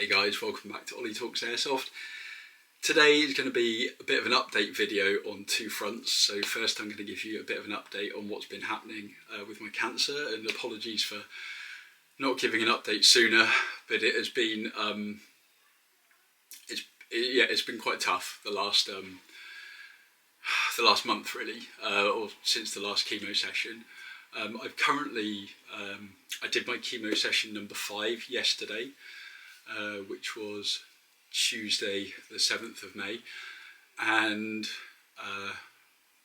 Hey guys, welcome back to Ollie Talks Airsoft. Today is going to be a bit of an update video on two fronts. So first I'm going to give you a bit of an update on what's been happening with my cancer, and apologies for not giving an update sooner, but it has been it's been quite tough the last month really, or since the last chemo session. I've currently I did my chemo session number 5 yesterday, which was Tuesday the 7th of May, and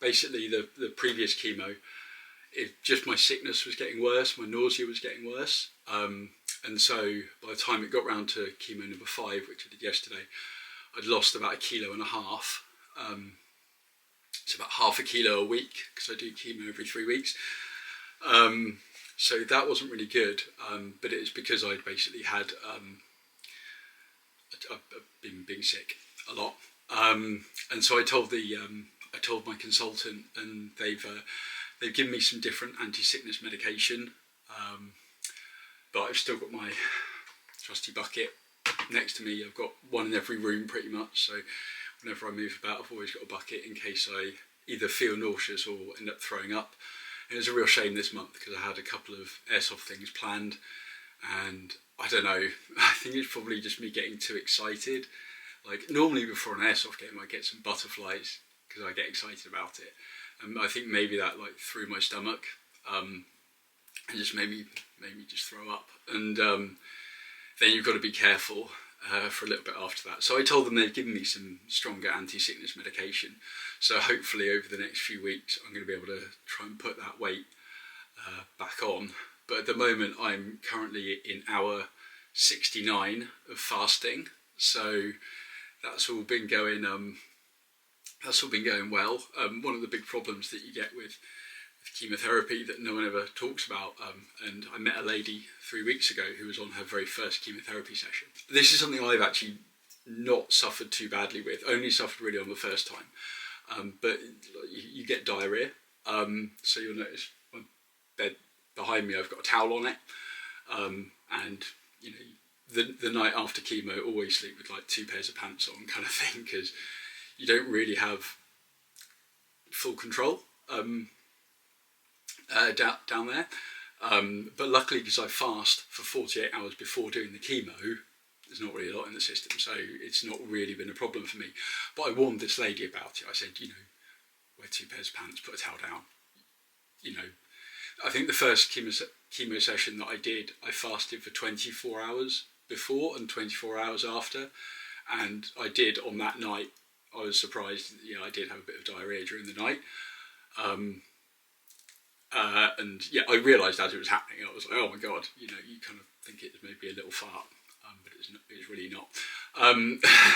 basically the previous chemo, just my sickness was getting worse, my nausea was getting worse, and so by the time it got round to chemo number 5, which I did yesterday, I'd lost about 1.5 kilos. It's about half a kilo a week because I do chemo every 3 weeks. So that wasn't really good, but it's because I'd basically had I've been being sick a lot, and so I told my consultant, and they've given me some different anti-sickness medication, but I've still got my trusty bucket next to me. I've got one in every room pretty much, so whenever I move about I've always got a bucket in case I either feel nauseous or end up throwing up. It was a real shame this month because I had a couple of airsoft things planned, and I don't know, I think it's probably just me getting too excited. Like normally before an airsoft game I get some butterflies because I get excited about it, and I think maybe that like threw my stomach, and just made me just throw up, and then you've got to be careful for a little bit after that. So I told them they've given me some stronger anti-sickness medication, so hopefully over the next few weeks I'm going to be able to try and put that weight back on. But at the moment I'm currently in hour 69 of fasting, so that's all been going well. One of the big problems that you get with chemotherapy that no one ever talks about, and I met a lady 3 weeks ago who was on her very first chemotherapy session. This is something I've actually not suffered too badly with, only suffered really on the first time, but you get diarrhea, so you'll notice my bed behind me I've got a towel on it, and you know, the night after chemo I always sleep with like 2 pairs of pants on kind of thing, because you don't really have full control down there, but luckily because I fast for 48 hours before doing the chemo, there's not really a lot in the system, so it's not really been a problem for me. But I warned this lady about it. I said, you know, wear 2 pairs of pants, put a towel down. You know, I think the first chemo session that I did, I fasted for 24 hours before and 24 hours after, and I did on that night. I was surprised, yeah, I did have a bit of diarrhea during the night. And yeah, I realised as it was happening, I was like, oh my god, you know, you kind of think it's maybe a little fart, but it's really not.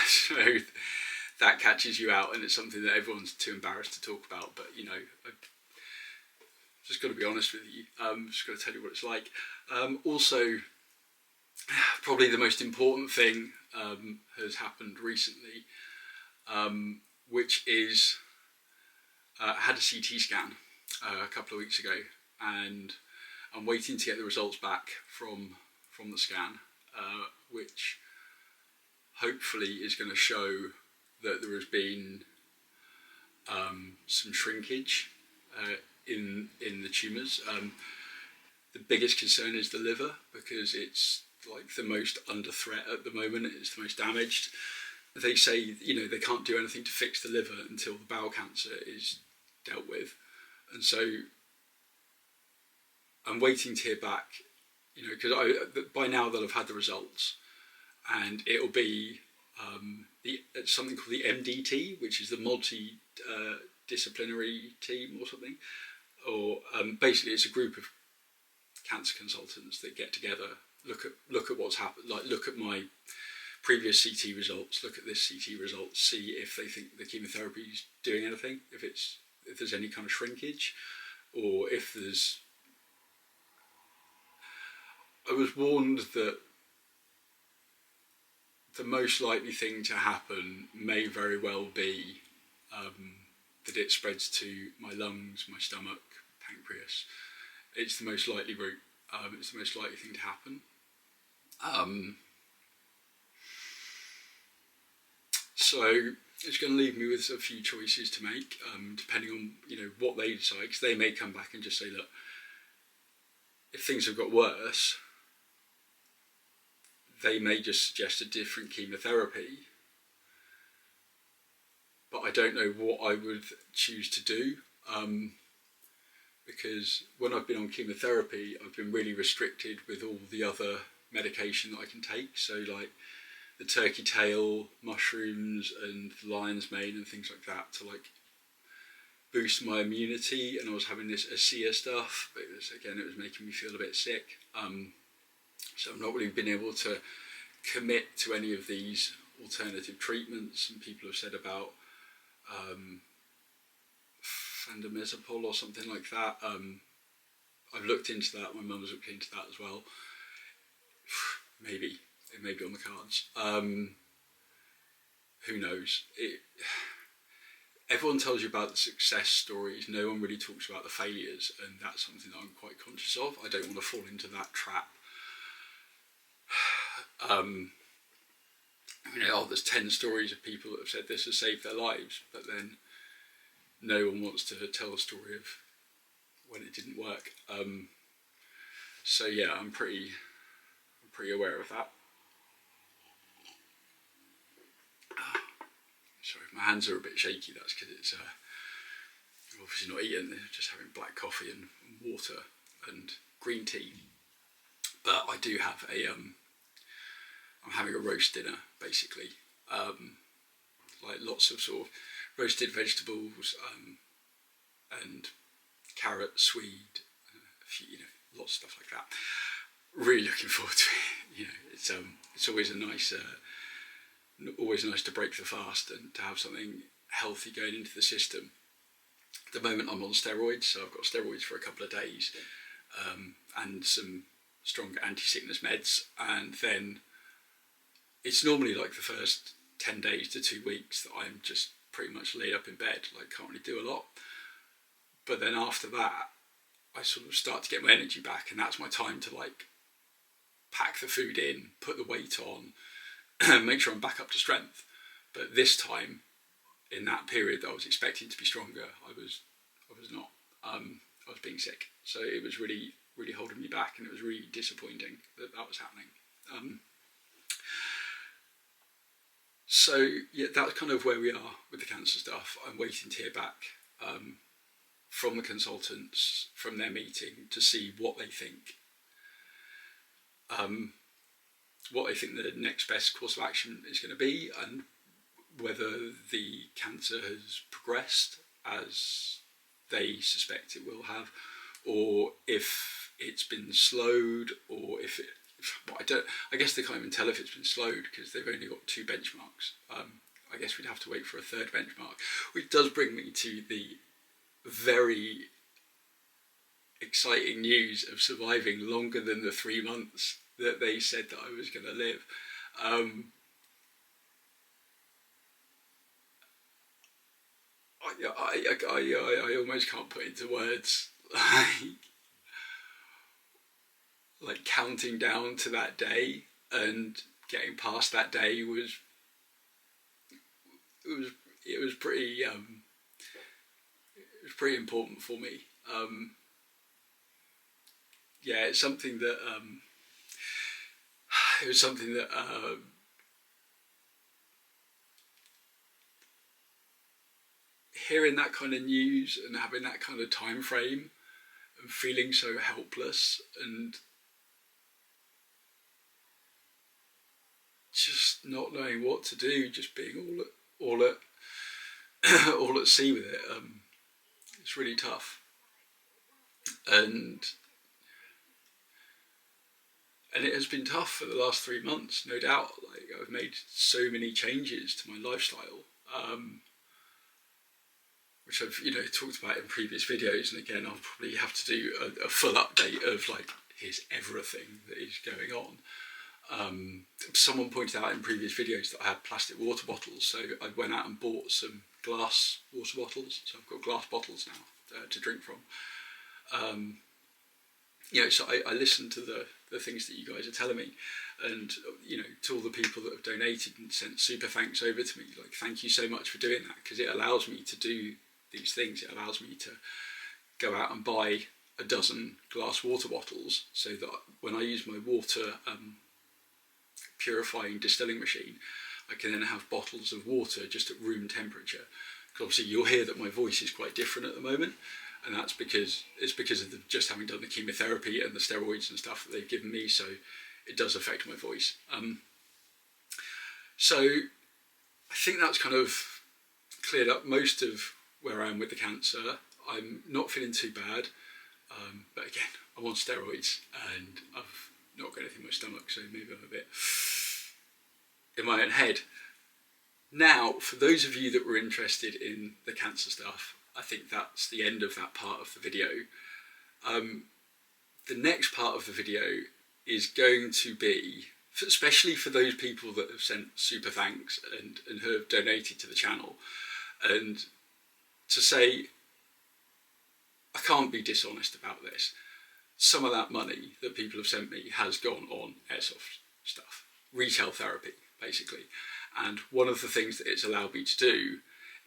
So that catches you out, and it's something that everyone's too embarrassed to talk about, but you know, I've just got to be honest with you, just got to tell you what it's like. Also, probably the most important thing has happened recently, which is I had a CT scan a couple of weeks ago, and I'm waiting to get the results back from the scan, which hopefully is going to show that there has been some shrinkage in the tumours. The biggest concern is the liver, because it's like the most under threat at the moment. It's the most damaged. They say, you know, they can't do anything to fix the liver until the bowel cancer is dealt with. And so I'm waiting to hear back, you know, because by now they'll have had the results, and it'll be something called the MDT, which is the multi-disciplinary team or something, or basically it's a group of cancer consultants that get together, look at what's happened, like look at my previous CT results, look at this CT result, see if they think the chemotherapy is doing anything, if there's any kind of shrinkage, or if there's... I was warned that the most likely thing to happen may very well be that it spreads to my lungs, my stomach, pancreas. It's the most likely route. It's the most likely thing to happen. So it's going to leave me with a few choices to make, depending on what they decide, because they may come back and just say, look, if things have got worse, they may just suggest a different chemotherapy. But I don't know what I would choose to do, because when I've been on chemotherapy, I've been really restricted with all the other medication that I can take. So like the turkey tail, mushrooms and lion's mane and things like that to like boost my immunity. And I was having this ASEA stuff, but it was making me feel a bit sick. So I've not really been able to commit to any of these alternative treatments. And people have said about fandamizepam or something like that. I've looked into that. My mum's looked into that as well. Maybe it may be on the cards. Who knows? Everyone tells you about the success stories. No one really talks about the failures, and that's something that I'm quite conscious of. I don't want to fall into that trap. There's 10 stories of people that have said this has saved their lives, but then no one wants to tell the story of when it didn't work. So yeah, I'm pretty aware of that. Sorry, my hands are a bit shaky. That's because it's obviously not eating. They're just having black coffee and water and green tea. But I do have I'm having a roast dinner basically. Like lots of sort of roasted vegetables and carrot, swede, a few, lots of stuff like that. Really looking forward to it. It's always always nice to break the fast and to have something healthy going into the system. At the moment I'm on steroids, so I've got steroids for a couple of days, and some strong anti-sickness meds, and then it's normally like the first 10 days to 2 weeks that I'm just pretty much laid up in bed, like can't really do a lot. But then after that, I sort of start to get my energy back, and that's my time to like pack the food in, put the weight on, make sure I'm back up to strength. But this time, in that period that I was expecting to be stronger, I was not. I was being sick, so it was really holding me back, and it was really disappointing that was happening. So yeah, that's kind of where we are with the cancer stuff. I'm waiting to hear back from the consultants, from their meeting, to see what they think. What they think the next best course of action is going to be, and whether the cancer has progressed as they suspect it will have, or if it's been slowed, or if it. I guess they can't even tell if it's been slowed because they've only got 2 benchmarks. I guess we'd have to wait for a 3rd benchmark, which does bring me to the very exciting news of surviving longer than the 3 months that they said that I was going to live. I almost can't put into words like counting down to that day and getting past that day was pretty important for me. It's something that hearing that kind of news and having that kind of time frame and feeling so helpless and just not knowing what to do, just being all at sea with it. It's really tough, and it has been tough for the last 3 months, no doubt. Like I've made so many changes to my lifestyle, which I've talked about in previous videos, and again I'll probably have to do a full update of like here's everything that is going on. Someone pointed out in previous videos that I had plastic water bottles, so I went out and bought some glass water bottles, so I've got glass bottles now to drink from. So I listened to the the things that you guys are telling me. And, you know, to all the people that have donated and sent super thanks over to me, like, thank you so much for doing that, because it allows me to do these things. It allows me to go out and buy a dozen glass water bottles, so that when I use my water purifying distilling machine, I can then have bottles of water just at room temperature. Because obviously you'll hear that my voice is quite different at the moment, and that's because of just having done the chemotherapy and the steroids and stuff that they've given me, so it does affect my voice. So I think that's kind of cleared up most of where I am with the cancer. I'm not feeling too bad, but again, I'm on steroids and I've not got anything in my stomach, so maybe I'm a bit in my own head. Now, for those of you that were interested in the cancer stuff, I think that's the end of that part of the video. The next part of the video is going to be, especially for those people that have sent super thanks and who have donated to the channel, and to say, I can't be dishonest about this. Some of that money that people have sent me has gone on Airsoft stuff, retail therapy, basically. And one of the things that it's allowed me to do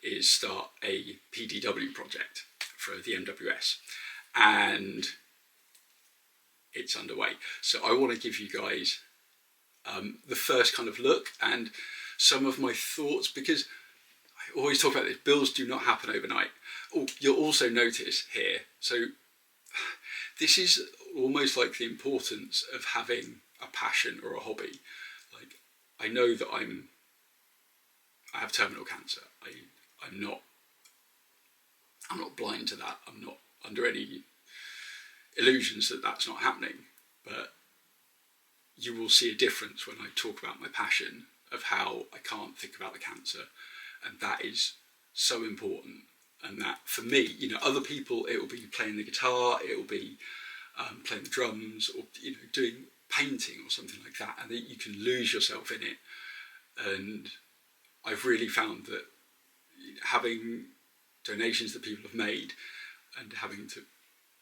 is start a PDW project for the MWS. And it's underway. So I want to give you guys the first kind of look and some of my thoughts, because I always talk about this, builds do not happen overnight. Oh, you'll also notice here, so this is almost like the importance of having a passion or a hobby. Like, I know that I have terminal cancer. I'm not blind to that. I'm not under any illusions that that's not happening, but you will see a difference when I talk about my passion of how I can't think about the cancer, and that is so important. And that for me, you know, other people, it will be playing the guitar, it will be playing the drums, or, you know, doing painting or something like that, and then you can lose yourself in it. And I've really found that having donations that people have made and having to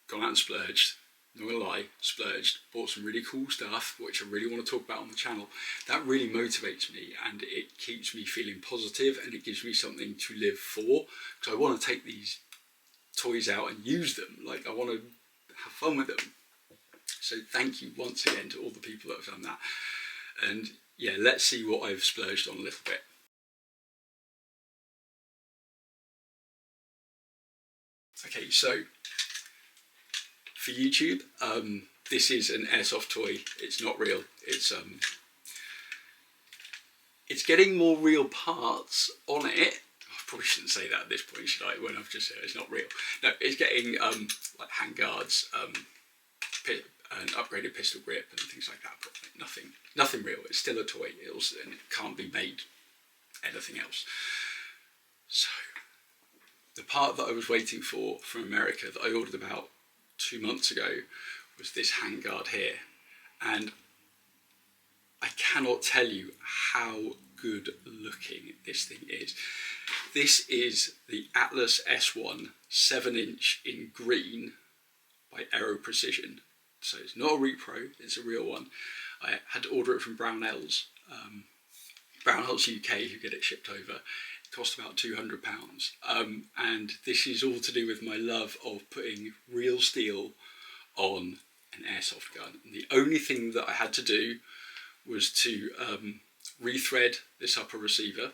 gone out and splurged, not gonna lie, splurged, bought some really cool stuff, which I really want to talk about on the channel, that really motivates me, and it keeps me feeling positive, and it gives me something to live for, because I want to take these toys out and use them. Like, I want to have fun with them. So thank you once again to all the people that have done that. And yeah, let's see what I've splurged on a little bit. Okay, so for YouTube, this is an Airsoft toy. It's not real. It's getting more real parts on it. I probably shouldn't say that at this point, should I? When I've just said it's not real. No, it's getting like hand guards, an upgraded pistol grip, and things like that. But nothing real. It's still a toy. And it can't be made anything else. So the part that I was waiting for from America that I ordered about 2 months ago was this handguard here, and I cannot tell you how good looking this thing is. This is the Atlas S1 7-inch in green by Aero Precision. So it's not a repro, it's a real one. I had to order it from Brownells UK, who get it shipped over. Cost about £200, and this is all to do with my love of putting real steel on an airsoft gun. And the only thing that I had to do was to rethread this upper receiver,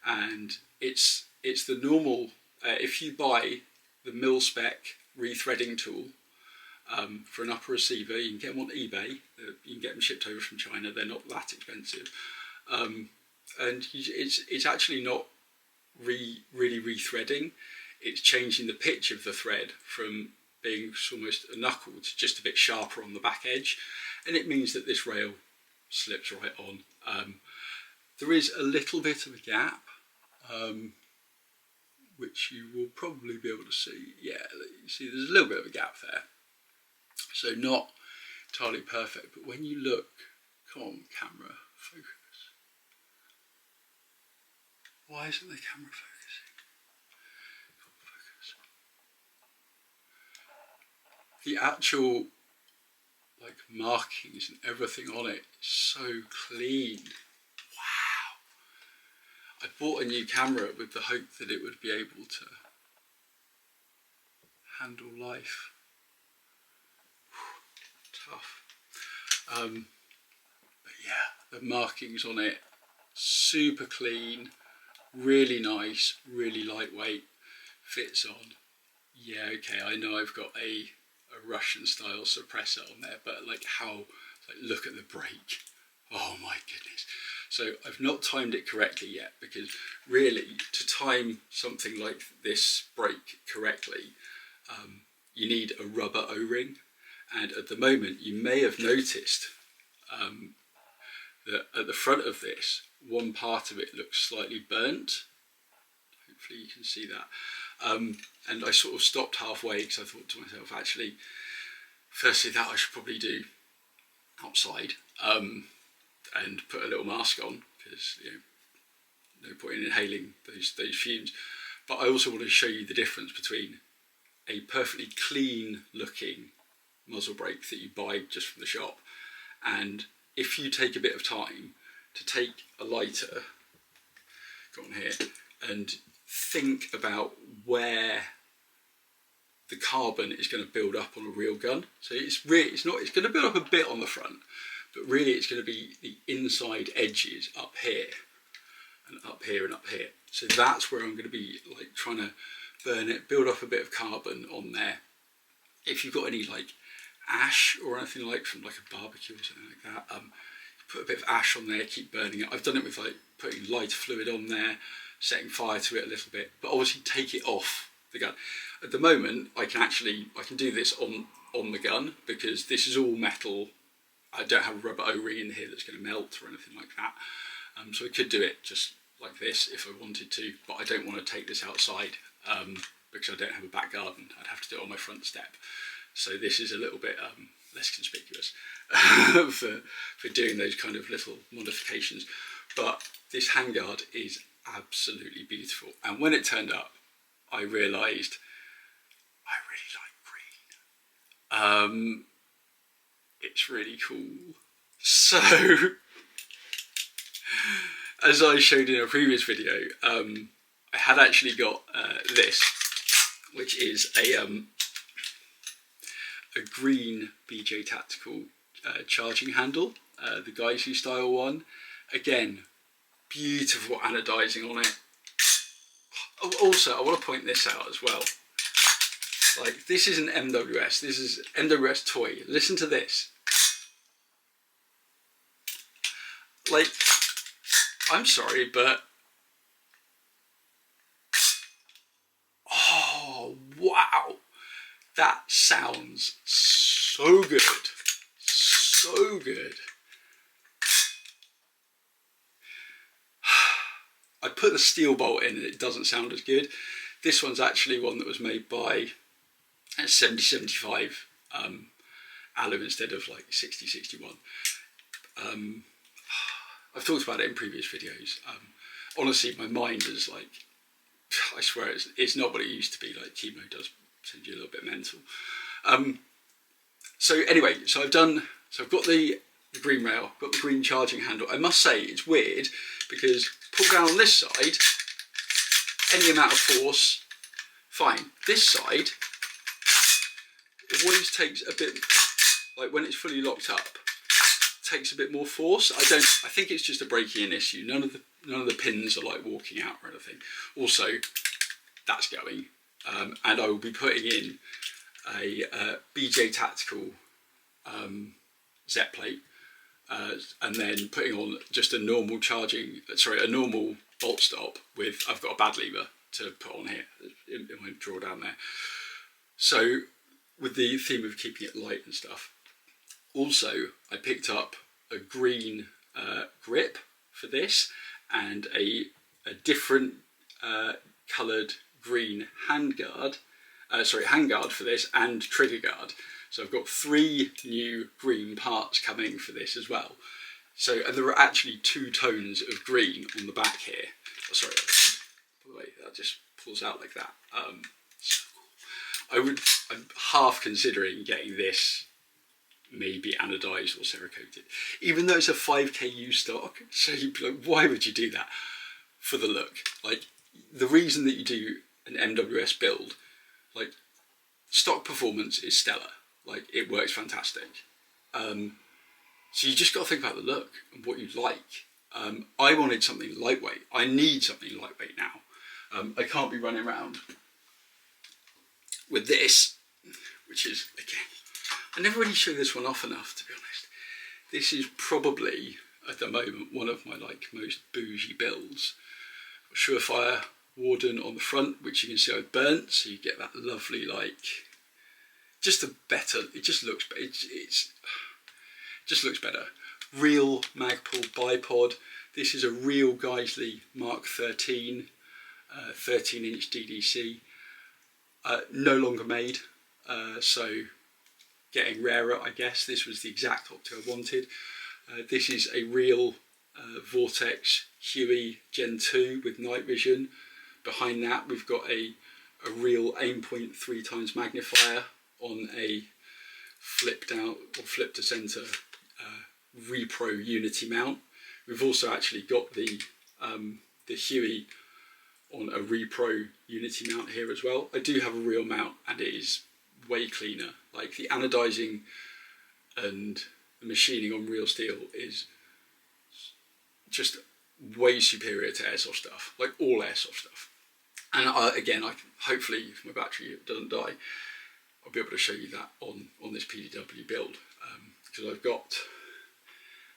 and it's the normal, if you buy the mil-spec rethreading tool for an upper receiver, you can get them on eBay, you can get them shipped over from China, they're not that expensive, and it's actually not really rethreading, it's changing the pitch of the thread from being almost a knuckle to just a bit sharper on the back edge, and it means that this rail slips right on. There is a little bit of a gap, which you will probably be able to see. Yeah, you see there's a little bit of a gap there, so not entirely perfect, but when you look, come on camera, focus. Why isn't the camera focusing? Focus. The actual like markings and everything on it. So clean. Wow. I bought a new camera with the hope that it would be able to handle life. Tough. But yeah, the markings on it, super clean, really nice, really lightweight, fits on. Yeah, okay, I know I've got a Russian style suppressor on there, but like how, like look at the brake. Oh my goodness. So I've not timed it correctly yet, because really to time something like this brake correctly, you need a rubber O-ring. And at the moment you may have noticed that at the front of this, one part of it looks slightly burnt. Hopefully you can see that. And I sort of stopped halfway because I thought to myself, actually, firstly that I should probably do outside and put a little mask on, because no point in inhaling those fumes. But I also want to show you the difference between a perfectly clean looking muzzle brake that you buy just from the shop, and if you take a bit of time to take a lighter, go on here, and think about where the carbon is going to build up on a real gun. So it's going to build up a bit on the front, but really it's going to be the inside edges up here and up here and up here. So that's where I'm going to be like trying to burn it, build up a bit of carbon on there. If you've got any like ash or anything like from like a barbecue or something like that, put a bit of ash on there, keep burning it. I've done it with like putting lighter fluid on there, setting fire to it a little bit, but obviously take it off the gun. At the moment I can do this on the gun, because this is all metal. I don't have a rubber O-ring in here that's going to melt or anything like that, so I could do it just like this if I wanted to, but I don't want to take this outside because I don't have a back garden. I'd have to do it on my front step, so this is a little bit less conspicuous for doing those kind of little modifications. But this handguard is absolutely beautiful, and when it turned up I realised I really like green. It's really cool. So as I showed in a previous video, I had actually got this, which is a green BJ Tactical charging handle, the Geyser style one. Again, beautiful anodizing on it. Also, I want to point this out as well. Like, this isn't MWS, this is MWS toy. Listen to this. Like, I'm sorry, but oh wow, that sounds so good, so good. I put the steel bolt in and it doesn't sound as good. This one's actually one that was made by 7075 alum instead of like 6061. I've talked about it in previous videos. Honestly, my mind is like, I swear it's not what it used to be. Like, chemo does send you a little bit mental. So anyway, so I've got the green rail, got the green charging handle. I must say it's weird because pull down on this side, any amount of force, fine. This side, it always takes a bit, like when it's fully locked up, takes a bit more force. I think it's just a break-in issue. None of the pins are like walking out or anything. Also, that's going, and I will be putting in a BJ Tactical Z plate, and then putting on just a normal a normal bolt stop with, I've got a bad lever to put on here in my drawer down there. So with the theme of keeping it light and stuff. Also, I picked up a green grip for this and a different coloured green handguard for this, and trigger guard. So I've got 3 new green parts coming for this as well. So, and there are actually 2 tones of green on the back here. Oh, sorry, by the way, that just pulls out like that. So cool. I'm half considering getting this maybe anodized or cerakoted, even though it's a 5k used stock. So you'd be like, why would you do that? For the look. Like, the reason that you do an MWS build, like, stock performance is stellar. Like, it works fantastic. So you just got to think about the look and what you like. I wanted something lightweight. I need something lightweight now. I can't be running around with this, which is, again, I never really show this one off enough, to be honest. This is probably, at the moment, one of my most bougie builds. Surefire Warden on the front, which you can see I've burnt, so you get that lovely, just a better, it just looks, it's just looks better. Real Magpul bipod. This is a real Geisley Mark 13, 13-inch DDC. No longer made, so getting rarer, I guess. This was the exact optic I wanted. This is a real Vortex Huey Gen 2 with night vision. Behind that we've got a real Aimpoint 3x magnifier on a flipped out or flip to centre Repro Unity mount. We've also actually got the Huey on a Repro Unity mount here as well. I do have a real mount and it is way cleaner. Like, the anodizing and the machining on real steel is just way superior to Airsoft stuff, like all Airsoft stuff. And again, hopefully, if my battery doesn't die, I'll be able to show you that on this PDW build, because I've got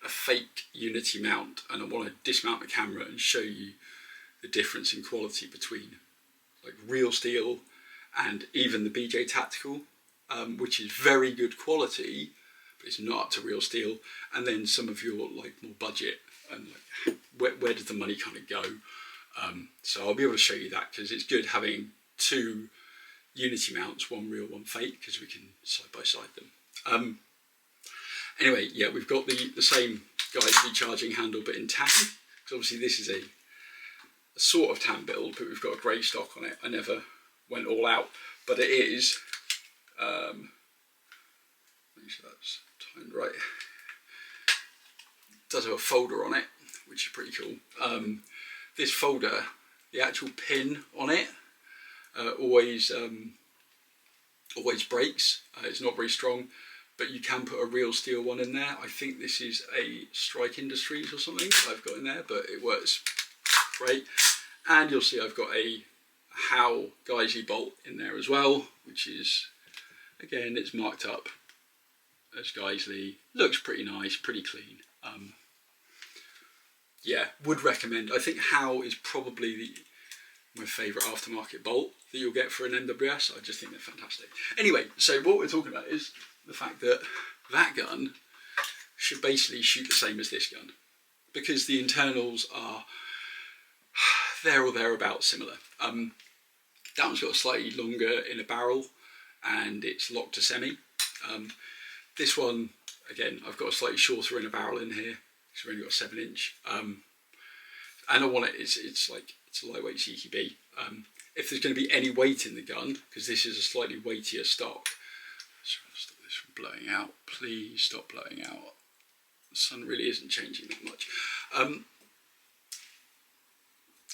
a fake Unity mount and I want to dismount the camera and show you the difference in quality between like real steel and even the BJ Tactical, which is very good quality, but it's not up to real steel. And then some of your like more budget and like where does the money kind of go? So I'll be able to show you that, because it's good having two Unity mounts, one real, one fake, because we can side by side them. Anyway, yeah, we've got the same Geisley charging handle, but in tan, because obviously this is a sort of tan build, but we've got a grey stock on it. I never went all out, but it is, make sure that's timed right. It does have a folder on it, which is pretty cool. This folder, the actual pin on it, always breaks. It's not very strong, but you can put a real steel one in there. I think this is a Strike Industries or something that I've got in there, but it works great. And you'll see I've got a Howe Geisley bolt in there as well, which is, again, it's marked up as Geisley. Looks pretty nice, pretty clean. Yeah, would recommend. I think Howe is probably my favourite aftermarket bolt that you'll get for an MWS. I just think they're fantastic. Anyway, so what we're talking about is the fact that that gun should basically shoot the same as this gun, because the internals are there or thereabouts similar. That one's got a slightly longer inner barrel and it's locked to semi. This one, again, I've got a slightly shorter inner barrel in here, because we've only got a 7-inch. And I want it, it's a lightweight CQB. If there's going to be any weight in the gun, because this is a slightly weightier stock, so I'll stop this from blowing out. Please stop blowing out. The sun really isn't changing that much.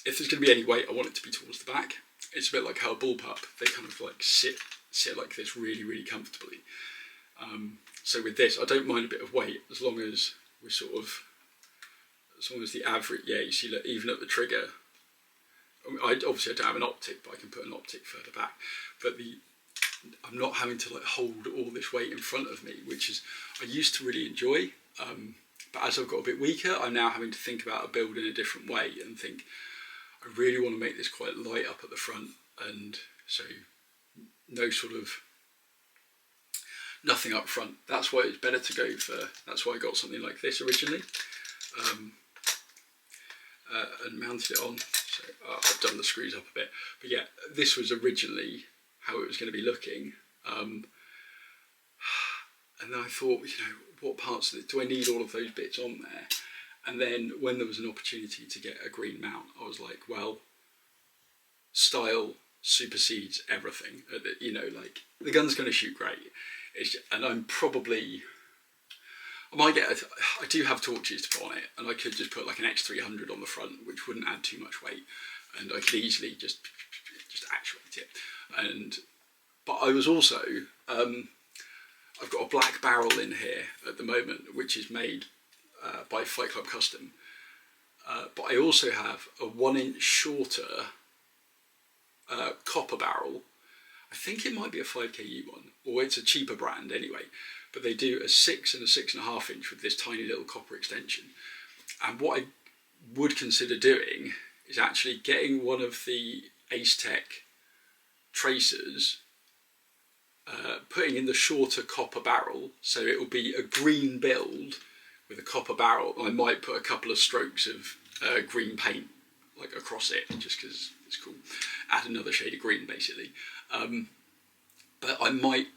If there's going to be any weight, I want it to be towards the back. It's a bit like how a bullpup, they kind of like sit like this really, really comfortably. So with this, I don't mind a bit of weight, as long as we're as long as the average, yeah, you see, like, even at the trigger, obviously I don't have an optic, but I can put an optic further back. But I'm not having to like hold all this weight in front of me, which is, I used to really enjoy. But as I've got a bit weaker, I'm now having to think about a build in a different way and think, I really want to make this quite light up at the front, and so no sort of, nothing up front. That's why it's better to go for, that's why I got something like this originally, and mounted it on. So I've done the screws up a bit, but yeah, this was originally how it was going to be looking. And then I thought, what parts of it, do I need all of those bits on there? And then when there was an opportunity to get a green mount, I was like, well, style supersedes everything. Like, the gun's going to shoot great. And I'm probably, I might get, I do have torches to put on it, and I could just put like an X300 on the front, which wouldn't add too much weight, and I could easily just actuate it. But I was also, I've got a black barrel in here at the moment, which is made by Fight Club Custom. But I also have a 1 inch shorter copper barrel. I think it might be a 5KU one, or it's a cheaper brand anyway. But they do a 6 and a 6.5 inch with this tiny little copper extension. And what I would consider doing is actually getting one of the Ace Tech tracers, putting in the shorter copper barrel, so it will be a green build with a copper barrel. I might put a couple of strokes of green paint like across it, just because it's cool. Add another shade of green, basically. But I might.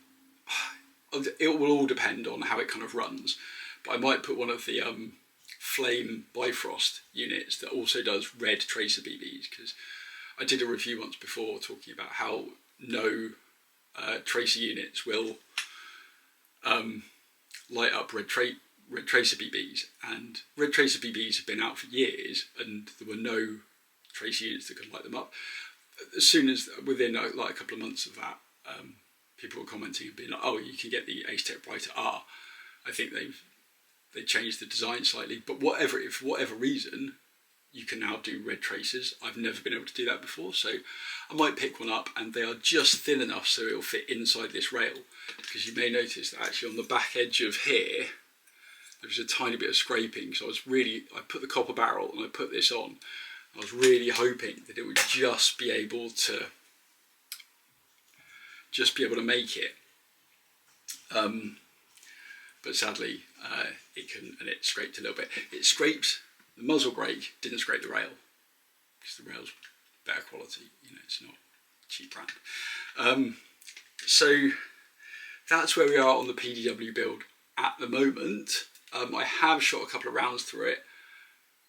It will all depend on how it kind of runs. But I might put one of the Flame Bifrost units that also does red tracer BBs, because I did a review once before talking about how no tracer units will light up red tracer BBs, and red tracer BBs have been out for years, and there were no tracer units that could light them up. As soon as within like a couple of months of that, people were commenting and being like, "Oh, you can get the Ace Tech Brighter R." I think they changed the design slightly, but if for whatever reason you can now do red tracers. I've never been able to do that before, so I might pick one up, and they are just thin enough so it'll fit inside this rail, because you may notice that actually on the back edge of here there's a tiny bit of scraping. So I put the copper barrel and I put this on. I was really hoping that it would just be able to make it, but sadly it couldn't, and it scraped a little bit. It scraped the muzzle brake, didn't scrape the rail, because the rail's better quality, it's not a cheap brand. So that's where we are on the PDW build at the moment. I have shot a couple of rounds through it.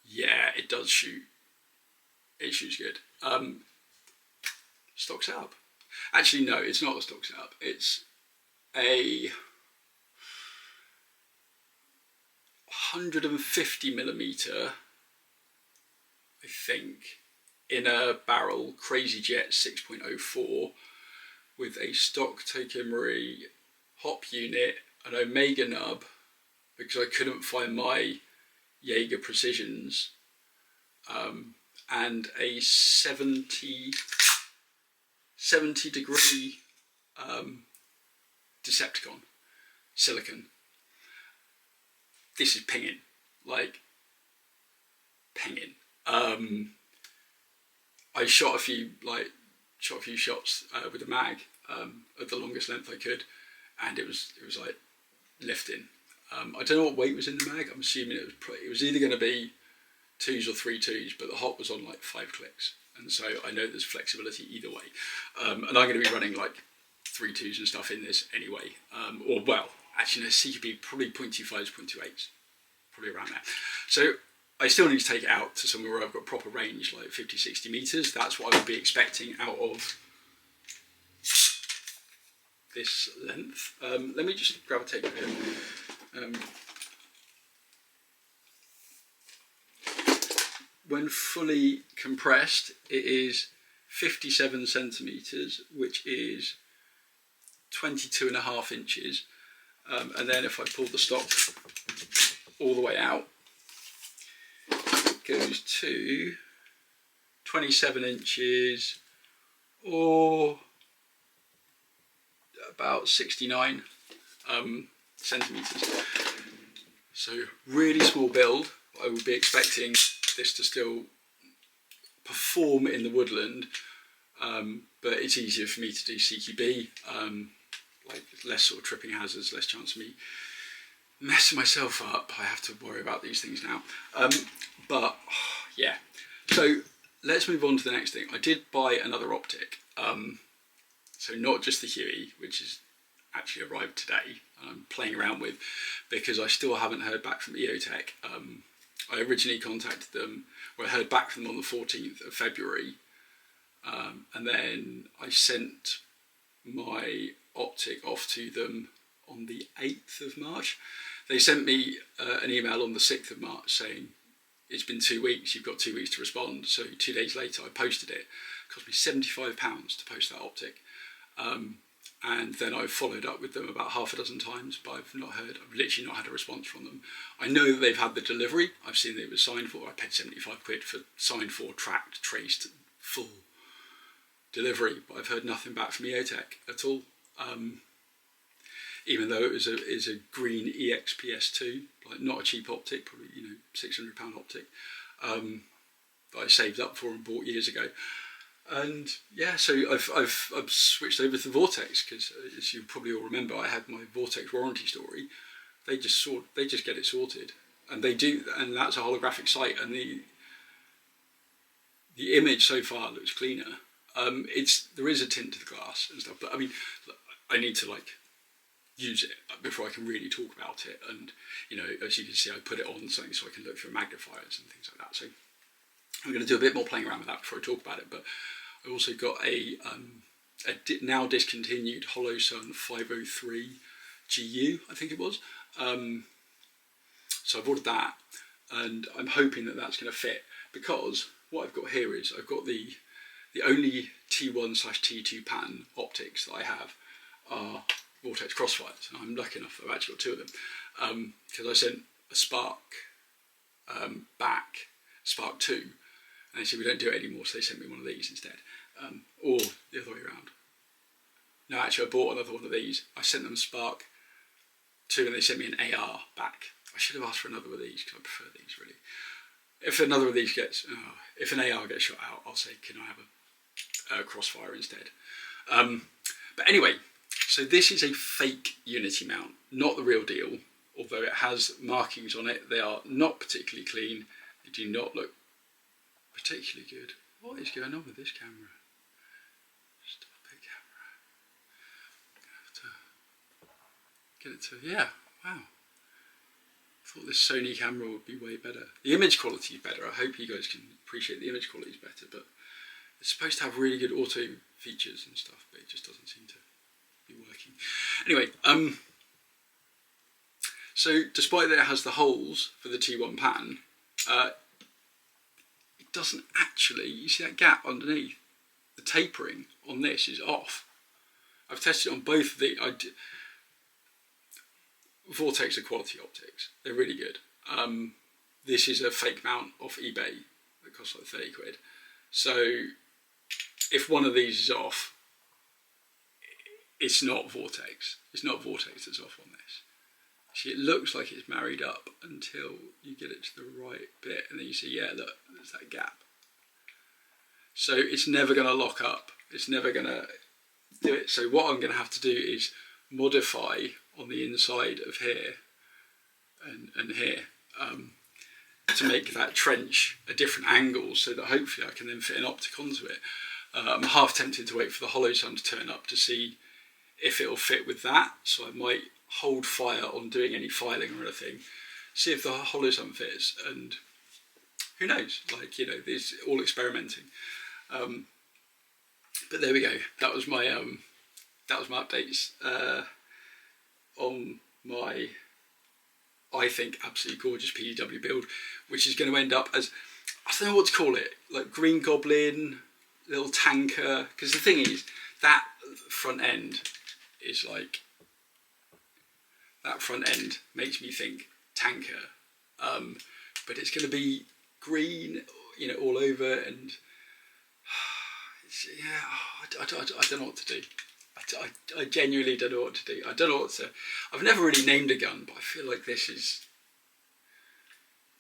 Yeah, it does shoot. It shoots good. Stock setup. Actually, no, it's not a stock setup. It's a 150mm, I think, in a barrel Crazy Jet 6.04 with a stock Tokyo Marui hop unit, an Omega nub, because I couldn't find my Jaeger Precisions, and a 70 degree Decepticon silicon. This is pinging, like pinging. I shot a few shots with a mag at the longest length I could, and it was like lifting. I don't know what weight was in the mag. I'm assuming it was either going to be 2s or 3 2s, but the hop was on like 5 clicks, and so I know there's flexibility either way. And I'm going to be running like 3 2s and stuff in this anyway, or well, actually no, CQB probably 0.25s, 0.28s, probably around there. So I still need to take it out to somewhere where I've got proper range, like 50-60 meters. That's what I would be expecting out of this length. Let me just grab a tape here. When fully compressed, it is 57 centimeters, which is 22.5 inches. And then if I pull the stock all the way out, it goes to 27 inches, or about 69 centimeters. So really small build. I would be expecting this to still perform in the woodland, but it's easier for me to do CQB, like less sort of tripping hazards, less chance of me messing myself up. I have to worry about these things now. But yeah, so let's move on to the next thing. I did buy another optic, so not just the Huey, which has actually arrived today, I'm playing around with, because I still haven't heard back from EOTech. I originally contacted them, I heard back from them on the 14th of February, and then I sent my optic off to them on the 8th of March. They sent me an email on the 6th of March saying, it's been 2 weeks, you've got 2 weeks to respond. So 2 days later I posted it. It cost me £75 to post that optic. And then I've followed up with them about half a dozen times, but I've literally not had a response from them. I know that they've had the delivery. I've seen that it was signed for. I paid 75 quid for signed for, tracked, traced, full delivery, but I've heard nothing back from EOTech at all. Even though it was a green EXPS2, like not a cheap optic, probably £600 optic, that I saved up for and bought years ago. And yeah, so I've switched over to Vortex because, as you probably all remember, I had my Vortex warranty story. They just get it sorted, and they do, and that's a holographic sight, and the image so far looks cleaner. There is a tint to the glass and stuff, but I mean, I need to use it before I can really talk about it. And as you can see, I put it on something so I can look through magnifiers and things like that. So I'm going to do a bit more playing around with that before I talk about it. But I also got a now discontinued HoloSun 503 GU, I think it was. So I've ordered that, and I'm hoping that that's going to fit, because what I've got here is I've got the only T1/T2 pattern optics that I have are Vortex Crossfires, and I'm lucky enough that I've actually got 2 of them, because I sent a Spark back, Spark 2, and they said we don't do it anymore, so they sent me one of these instead, or the other way around. No, actually I bought another one of these. I sent them Spark 2 and they sent me an AR back. I should have asked for another of these because I prefer these really. If another of these if an AR gets shot out, I'll say, can I have a Crossfire instead? But anyway, so this is a fake Unity mount, not the real deal, although it has markings on it. They are not particularly clean. They do not look particularly good. What is going on with this camera? Stop it, camera. I'm gonna have to get it to, yeah, wow. I thought this Sony camera would be way better. The image quality is better. I hope you guys can appreciate the image quality is better, but it's supposed to have really good auto features and stuff, but it just doesn't seem to be working. Anyway, so despite that it has the holes for the T1 pattern, it doesn't actually, you see that gap underneath? The tapering on this is off. I've tested it on both of the, Vortex are quality optics. They're really good. This is a fake mount off eBay that costs like 30 quid. So if one of these is off, it's not Vortex. It's not Vortex that's off on this. See, it looks like it's married up until you get it to the right bit, and then you see, yeah, look, there's that gap. So it's never going to lock up. It's never going to do it. So what I'm going to have to do is modify on the inside of here and here to make that trench a different angle, so that hopefully I can then fit an optic onto it. I'm half tempted to wait for the HoloSun to turn up to see if it'll fit with that, so I might hold fire on doing any filing or anything, see if the HoloSun fits, and who knows, it's all experimenting. But there we go. That was my updates on my, I think, absolutely gorgeous PDW build, which is going to end up as, I don't know what to call it, like Green Goblin, little tanker, because the thing is, that front end is like, that front end makes me think tanker, but it's going to be green, all over, and I don't know what to do. I genuinely don't know what to do. I don't know what to. I've never really named a gun, but I feel like this is.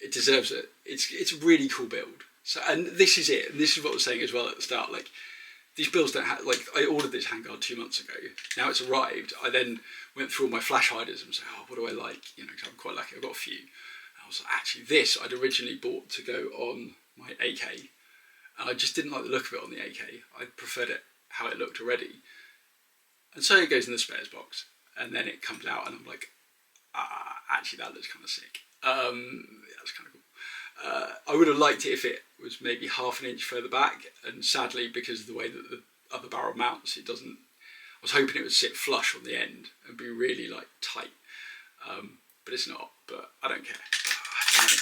It deserves it. It's a really cool build. So, and this is it. And this is what I was saying as well at the start. Like, these builds don't have. Like, I ordered this handguard 2 months ago. Now it's arrived. I then went through all my flash hiders and said, oh, what do I like? Because I'm quite lucky. I've got a few. And I was like, actually, this I'd originally bought to go on my AK, and I just didn't like the look of it on the AK. I preferred it how it looked already. And so it goes in the spares box, and then it comes out, and I'm like, actually, that looks kind of sick. That's kind of cool. I would have liked it if it was maybe half an inch further back, and sadly, because of the way that the other barrel mounts, it doesn't. I was hoping it would sit flush on the end and be really tight. but it's not. But I don't care. I don't know.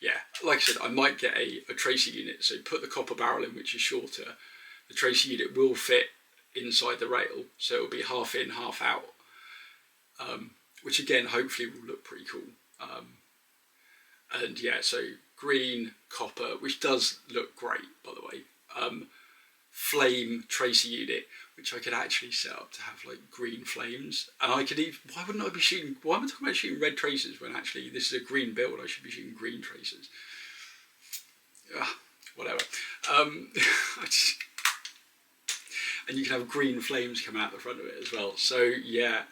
Yeah, like I said, I might get a tracer unit. So put the copper barrel in, which is shorter. The tracer unit will fit inside the rail, so it'll be half in, half out. Which again, hopefully will look pretty cool. And yeah, so green, copper, which does look great, by the way. Flame tracer unit, which I could actually set up to have like green flames. And I could even, why am I talking about shooting red tracers when actually this is a green build? I should be shooting green tracers. Whatever. And you can have green flames come out the front of it as well. So yeah.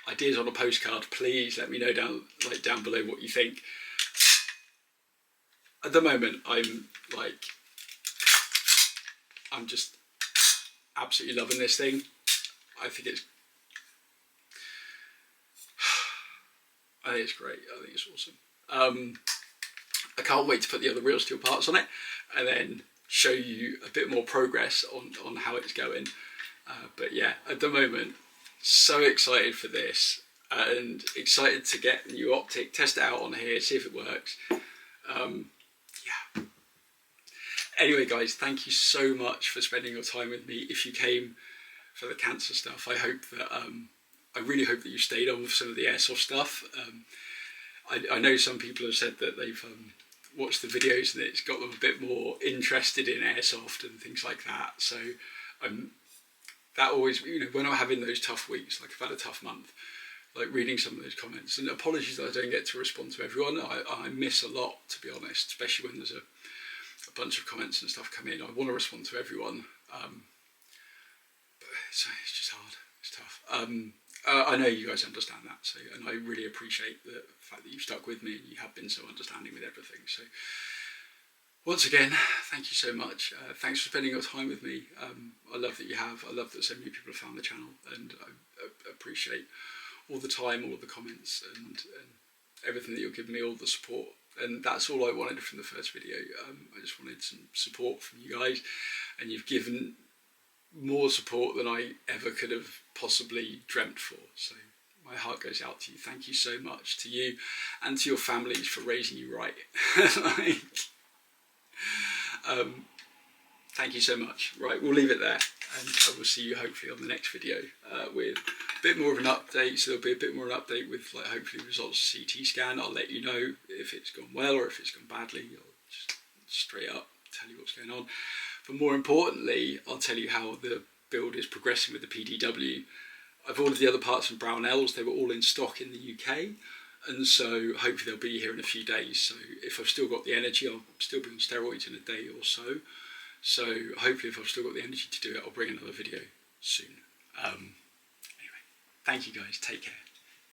Ideas on a postcard, please let me know down below what you think. At the moment, I'm just absolutely loving this thing. I think it's great. I think it's awesome. I can't wait to put the other real steel parts on it and then show you a bit more progress on how it's going. But yeah, at the moment, so excited for this and excited to get the new optic, test it out on here, see if it works. Yeah. Anyway, guys, thank you so much for spending your time with me. If you came for the cancer stuff, I really hope that you stayed on with some of the airsoft stuff. I know some people have said that they've watched the videos and it's got them a bit more interested in airsoft and things like that. So that always, when I'm having those tough weeks, like I've had a tough month, like reading some of those comments, and apologies that I don't get to respond to everyone. I miss a lot, to be honest, especially when there's a bunch of comments and stuff come in. I want to respond to everyone, but it's just hard. It's tough. I know you guys understand that, so, and I really appreciate the fact that you've stuck with me and you have been so understanding with everything. So once again, thank you so much. Thanks for spending your time with me. I love that you have. I love that so many people have found the channel, and I appreciate all the time, all of the comments, and everything that you're giving me, all the support. And that's all I wanted from the first video. I just wanted some support from you guys, and you've given more support than I ever could have possibly dreamt for. So my heart goes out to you. Thank you so much to you and to your families for raising you right. Thank you so much. Right, we'll leave it there, and I will see you hopefully on the next video with a bit more of an update. So there'll be a bit more of an update with hopefully results of CT scan. I'll let you know if it's gone well or if it's gone badly. I'll just straight up tell you what's going on. But more importantly, I'll tell you how the build is progressing with the PDW. I've ordered the other parts from Brownells. They were all in stock in the UK. And so hopefully they'll be here in a few days. So if I've still got the energy, I'll still be on steroids in a day or so. So hopefully if I've still got the energy to do it, I'll bring another video soon. Anyway, thank you guys. Take care.